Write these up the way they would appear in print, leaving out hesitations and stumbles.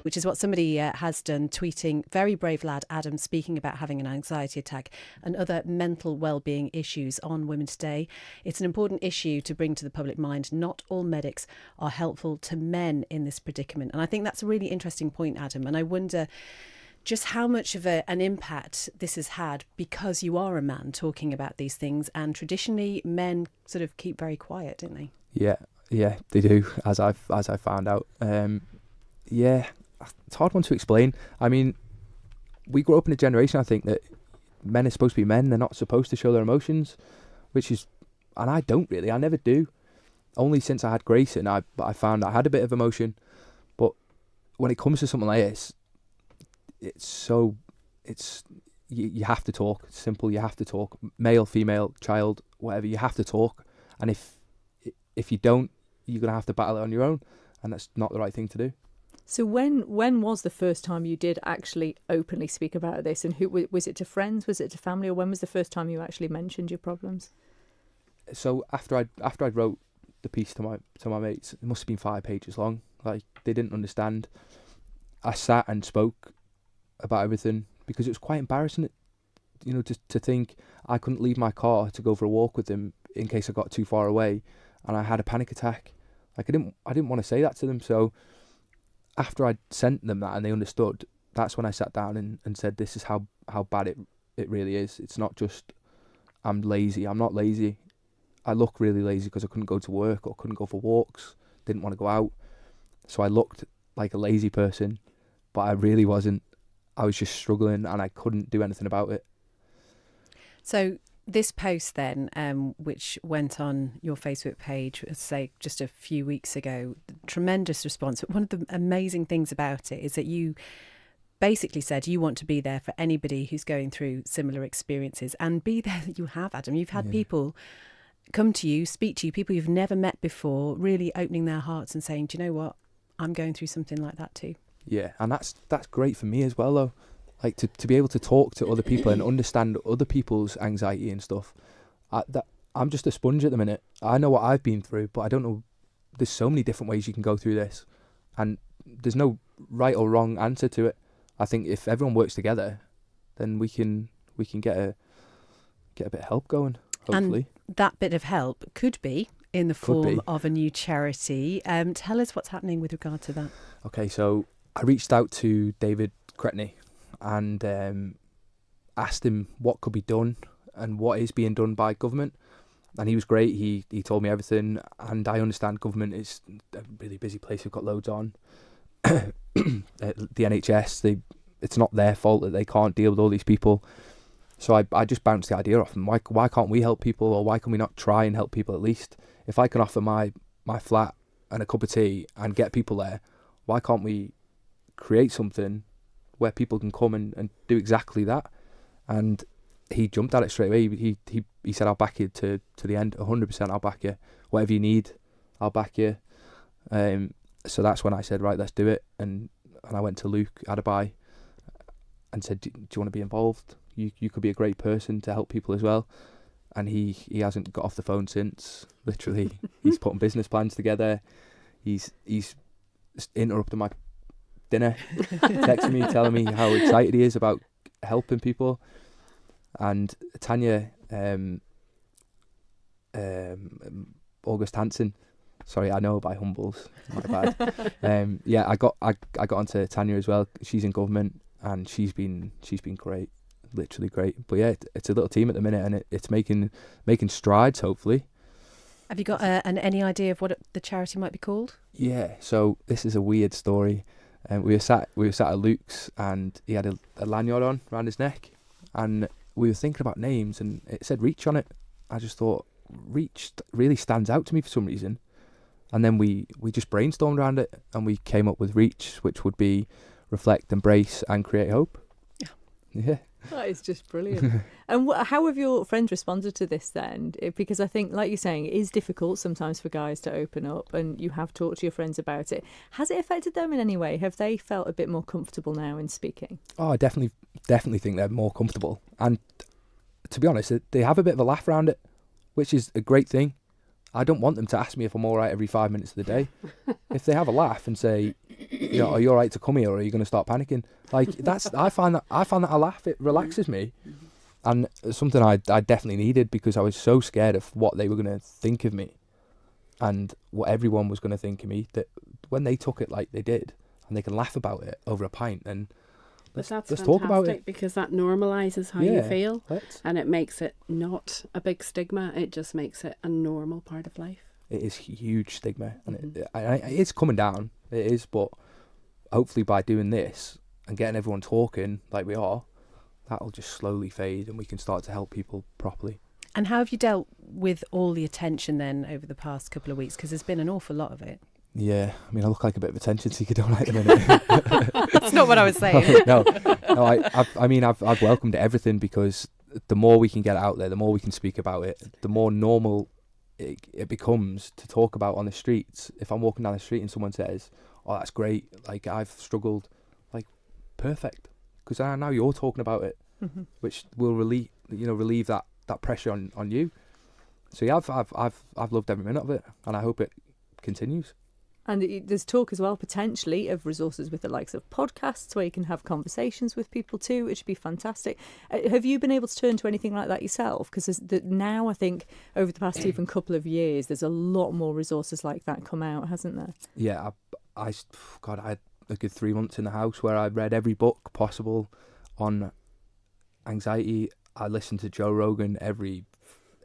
which is what somebody has done, tweeting, "Very brave lad, Adam, speaking about having an anxiety attack and other mental well-being issues on Women's Day. It's an important issue to bring to the public mind. Not all medics are helpful to men in this predicament." And I think that's a really interesting point, Adam. And I wonder just how much of an impact this has had, because you are a man talking about these things, and traditionally men sort of keep very quiet, don't they? Yeah, they do, as I've found out. Yeah, it's a hard one to explain. I mean, we grew up in a generation, I think, that men are supposed to be men. They're not supposed to show their emotions, which is, and I don't really. I never do. Only since I had Grayson, I found I had a bit of emotion. But when it comes to something like this, you have to talk. It's simple. You have to talk. Male, female, child, whatever. You have to talk. And if you don't, you're gonna have to battle it on your own, and that's not the right thing to do. So when was the first time you did actually openly speak about this, and who was it? To friends? Was it to family? Or when was the first time you actually mentioned your problems? So after I wrote the piece to my mates, it must have been 5 pages long. Like, they didn't understand. I sat and spoke about everything because it was quite embarrassing, to think I couldn't leave my car to go for a walk with them in case I got too far away, and I had a panic attack. Like, I didn't want to say that to them. So after I'd sent them that and they understood, that's when I sat down and said, this is how bad it really is. It's not just I'm lazy. I'm not lazy. I look really lazy because I couldn't go to work or couldn't go for walks, didn't want to go out. So I looked like a lazy person, but I really wasn't. I was just struggling and I couldn't do anything about it. So this post then, which went on your Facebook page, say just a few weeks ago, tremendous response. But one of the amazing things about it is that you basically said you want to be there for anybody who's going through similar experiences, and be there that you have, Adam. You've had people come to you, speak to you, people you've never met before, really opening their hearts and saying, do you know what, I'm going through something like that too. Yeah, and that's great for me as well, though. Like, to be able to talk to other people and understand other people's anxiety and stuff. I'm just a sponge at the minute. I know what I've been through, but I don't know. There's so many different ways you can go through this, and there's no right or wrong answer to it. I think if everyone works together, then we can get a bit of help going, hopefully. And that bit of help could be in the form of a new charity. Tell us what's happening with regard to that. Okay, so I reached out to David Cretney and asked him what could be done and what is being done by government, and he was great. He told me everything, and I understand government is a really busy place. We've got loads on. The NHS, it's not their fault that they can't deal with all these people. So I just bounced the idea off them. Why can't we help people, or why can we not try and help people at least? If I can offer my flat and a cup of tea and get people there, why can't we create something where people can come and do exactly that? And he jumped at it straight away. He said, I'll back you to the end, 100%. I'll back you. Whatever you need, I'll back you. So that's when I said, right, let's do it. And I went to Luke Adabai and said, do you want to be involved? You could be a great person to help people as well. And he hasn't got off the phone since. Literally, he's putting business plans together. He's interrupting my dinner, texting me, telling me how excited he is about helping people. And Tanya, August Hansen, sorry, I know by Humbles, my bad. Yeah, I got onto Tanya as well. She's in government and she's been great, literally great. But yeah, it's a little team at the minute, and it's making strides, hopefully. Have you got any idea of what the charity might be called? Yeah, so this is a weird story. We were sat at Luke's, and he had a lanyard on around his neck, and we were thinking about names, and it said REACH on it. I just thought REACH really stands out to me for some reason, and then we just brainstormed around it, and we came up with REACH, which would be reflect, embrace, and create hope. Yeah. That is just brilliant. And how have your friends responded to this then? Because I think, like you're saying, it is difficult sometimes for guys to open up, and you have talked to your friends about it. Has it affected them in any way? Have they felt a bit more comfortable now in speaking? Oh, I definitely think they're more comfortable. And to be honest, they have a bit of a laugh around it, which is a great thing. I don't want them to ask me if I'm all right every 5 minutes of the day. If they have a laugh and say, are you all right to come here, or are you going to start panicking? Like, I find that a laugh, it relaxes me. And it's something I definitely needed, because I was so scared of what they were going to think of me and what everyone was going to think of me, that when they took it like they did and they can laugh about it over a pint, and let's talk about it. Because that normalises how you feel, and it makes it not a big stigma. It just makes it a normal part of life. It is a huge stigma, and it's coming down. It is, but hopefully by doing this and getting everyone talking like we are, that'll just slowly fade, and we can start to help people properly. And how have you dealt with all the attention then over the past couple of weeks? Because there's been an awful lot of it. Yeah, I mean, I look like a bit of attention seeker, don't I, at the minute? That's not what I was saying. No, I've welcomed everything, because the more we can get out there, the more we can speak about it, the more normal it becomes to talk about on the streets. If I'm walking down the street and someone says, "Oh, that's great, like, I've struggled," like, perfect, because now you're talking about it, which will relieve that pressure on you. So yeah, I've loved every minute of it, and I hope it continues. And there's talk as well, potentially, of resources with the likes of podcasts where you can have conversations with people too, which would be fantastic. Have you been able to turn to anything like that yourself? Because now, I think, over the past even couple of years, there's a lot more resources like that come out, hasn't there? Yeah, I had a good 3 months in the house where I read every book possible on anxiety. I listened to Joe Rogan every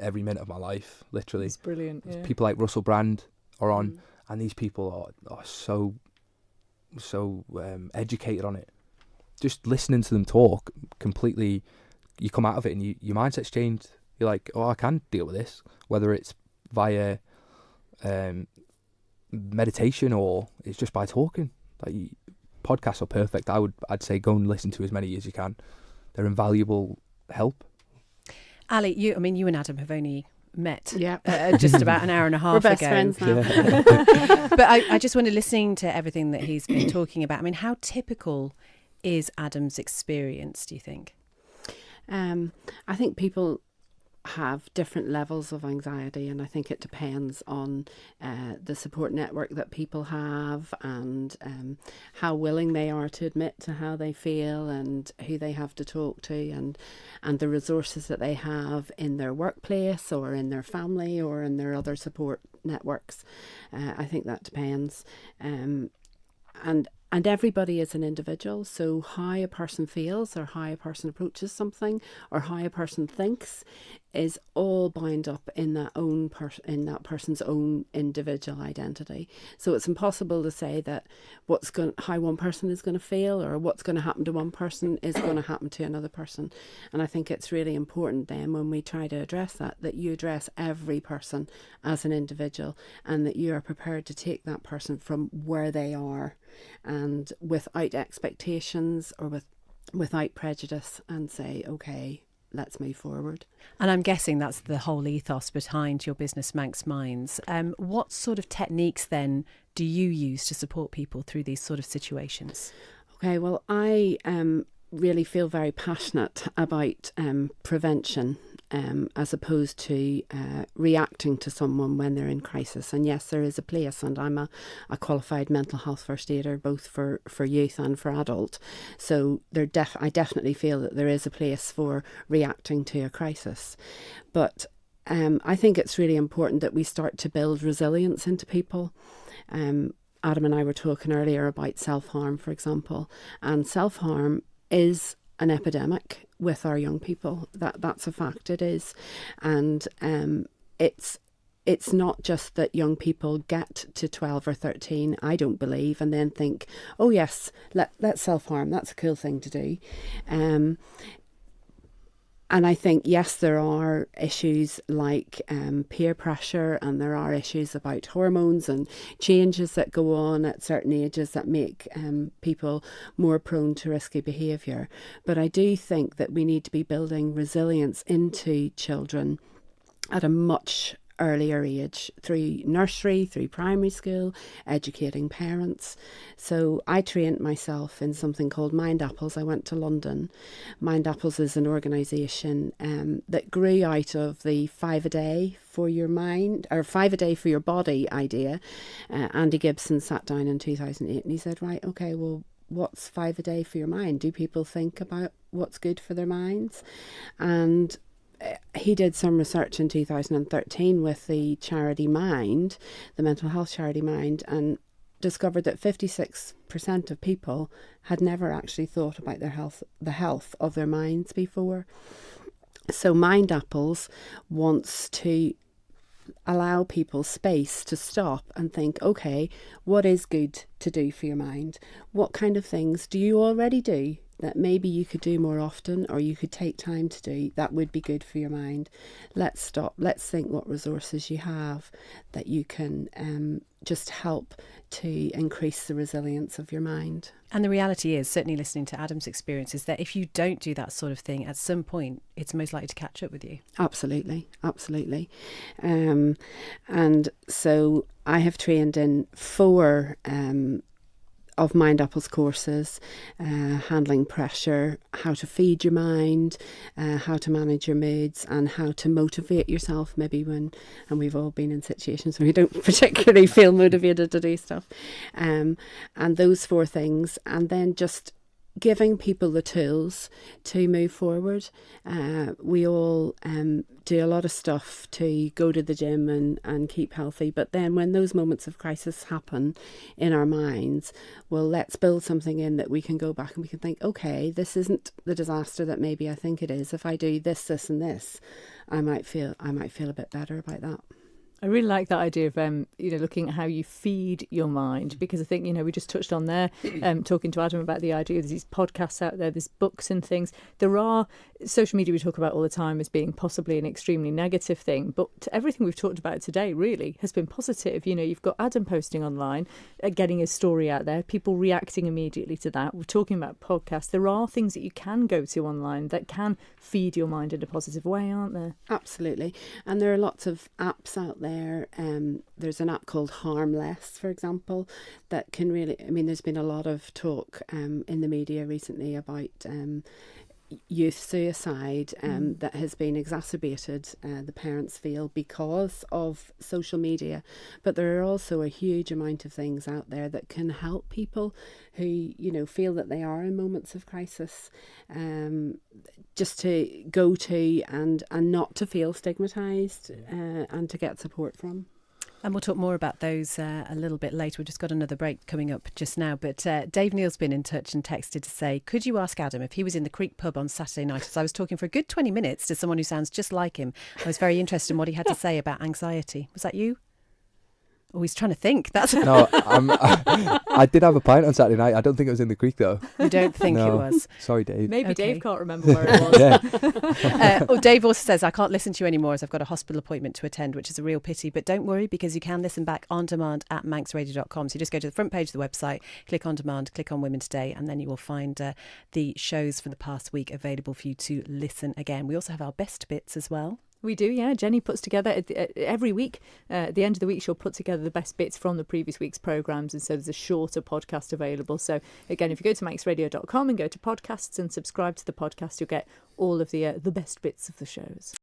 minute of my life, literally. It's brilliant. Yeah. People like Russell Brand are on. And these people are so educated on it. Just listening to them talk, completely, you come out of it and your mindset's changed. You're like, I can deal with this, whether it's via meditation or it's just by talking. Like, podcasts are perfect. I'd say go and listen to as many as you can. They're invaluable help. Ali, you and Adam have only met just about an hour and a half ago. We're best friends now. Yeah. But I just wonder, listening to everything that he's been talking about, I mean, how typical is Adam's experience, do you think? I think people have different levels of anxiety, and I think it depends on the support network that people have, and how willing they are to admit to how they feel and who they have to talk to, and the resources that they have in their workplace or in their family or in their other support networks. I think that depends. And everybody is an individual, so how a person feels or how a person approaches something or how a person thinks is all bound up in that person's own individual identity. So it's impossible to say that how one person is going to feel or what's going to happen to one person is going to happen to another person. And I think it's really important then, when we try to address that you address every person as an individual, and that you are prepared to take that person from where they are, and without expectations or without prejudice, and say, okay, let's move forward. And I'm guessing that's the whole ethos behind your business, Manx Minds. What sort of techniques then do you use to support people through these sort of situations? Okay, well, I really feel very passionate about prevention, as opposed to reacting to someone when they're in crisis. And yes, there is a place, and I'm a qualified mental health first aider, both for youth and for adult. So I definitely feel that there is a place for reacting to a crisis. But I think it's really important that we start to build resilience into people. Adam and I were talking earlier about self-harm, for example, and self-harm is an epidemic with our young people. That's a fact, it is. And it's not just that young people get to 12 or 13, I don't believe, and then think, oh yes, let's self-harm, that's a cool thing to do. And I think, yes, there are issues like peer pressure, and there are issues about hormones and changes that go on at certain ages that make people more prone to risky behaviour. But I do think that we need to be building resilience into children at a much earlier age, through nursery, through primary school, educating parents. So I trained myself in something called Mind Apples. I went to London. Mind Apples is an organisation that grew out of the 5 a day for your mind, or 5 a day for your body idea. Andy Gibson sat down in 2008 and he said, right, okay, well, what's 5 a day for your mind? Do people think about what's good for their minds? And he did some research in 2013 with the charity Mind, the mental health charity Mind, and discovered that 56% of people had never actually thought about their health, the health of their minds before. So Mind Apples wants to allow people space to stop and think, okay, what is good to do for your mind? What kind of things do you already do that maybe you could do more often, or you could take time to do that would be good for your mind? Let's stop. Let's think what resources you have that you can just help to increase the resilience of your mind. And the reality is, certainly listening to Adam's experience, is that if you don't do that sort of thing, at some point, it's most likely to catch up with you. Absolutely, absolutely. And so I have trained in 4 of Mind Apple's courses, handling pressure, how to feed your mind, how to manage your moods, and how to motivate yourself maybe when, and we've all been in situations where you don't particularly feel motivated to do stuff, and those 4 things, and then just giving people the tools to move forward. We all do a lot of stuff to go to the gym and keep healthy, but then when those moments of crisis happen in our minds, well, let's build something in that we can go back and we can think, okay, this isn't the disaster that maybe I think it is. If I do this, this and this, I might feel a bit better about that. I really like that idea of, looking at how you feed your mind, because I think, we just touched on there, talking to Adam about the idea there's these podcasts out there, there's books and things. There are social media we talk about all the time as being possibly an extremely negative thing, but everything we've talked about today really has been positive. You've got Adam posting online, getting his story out there, people reacting immediately to that. We're talking about podcasts. There are things that you can go to online that can feed your mind in a positive way, aren't there? Absolutely. And there are lots of apps out there. There's an app called Harmless, for example, that can really, there's been a lot of talk in the media recently about youth suicide that has been exacerbated, the parents feel, because of social media. But there are also a huge amount of things out there that can help people who, feel that they are in moments of crisis, just to go to and not to feel stigmatised, and to get support from. And we'll talk more about those a little bit later. We've just got another break coming up just now. But Dave Neal's been in touch and texted to say, could you ask Adam if he was in the Creek pub on Saturday night? As I was talking for a good 20 minutes to someone who sounds just like him. I was very interested in what he had to say about anxiety. Was that you? Oh, he's trying to think. That's No, I did have a pint on Saturday night. I don't think it was in the Creek, though. You don't think No. it was? Sorry, Dave. Maybe Okay. Dave can't remember where it was. Yeah. Dave also says, I can't listen to you anymore as I've got a hospital appointment to attend, which is a real pity. But don't worry, because you can listen back on demand at manxradio.com. So you just go to the front page of the website, click on demand, click on Women Today, and then you will find the shows from the past week available for you to listen again. We also have our best bits as well. We do, yeah. Jenny puts together every week, at the end of the week, she'll put together the best bits from the previous week's programmes, and so there's a shorter podcast available. So again, if you go to manxradio.com and go to podcasts and subscribe to the podcast, you'll get all of the best bits of the shows.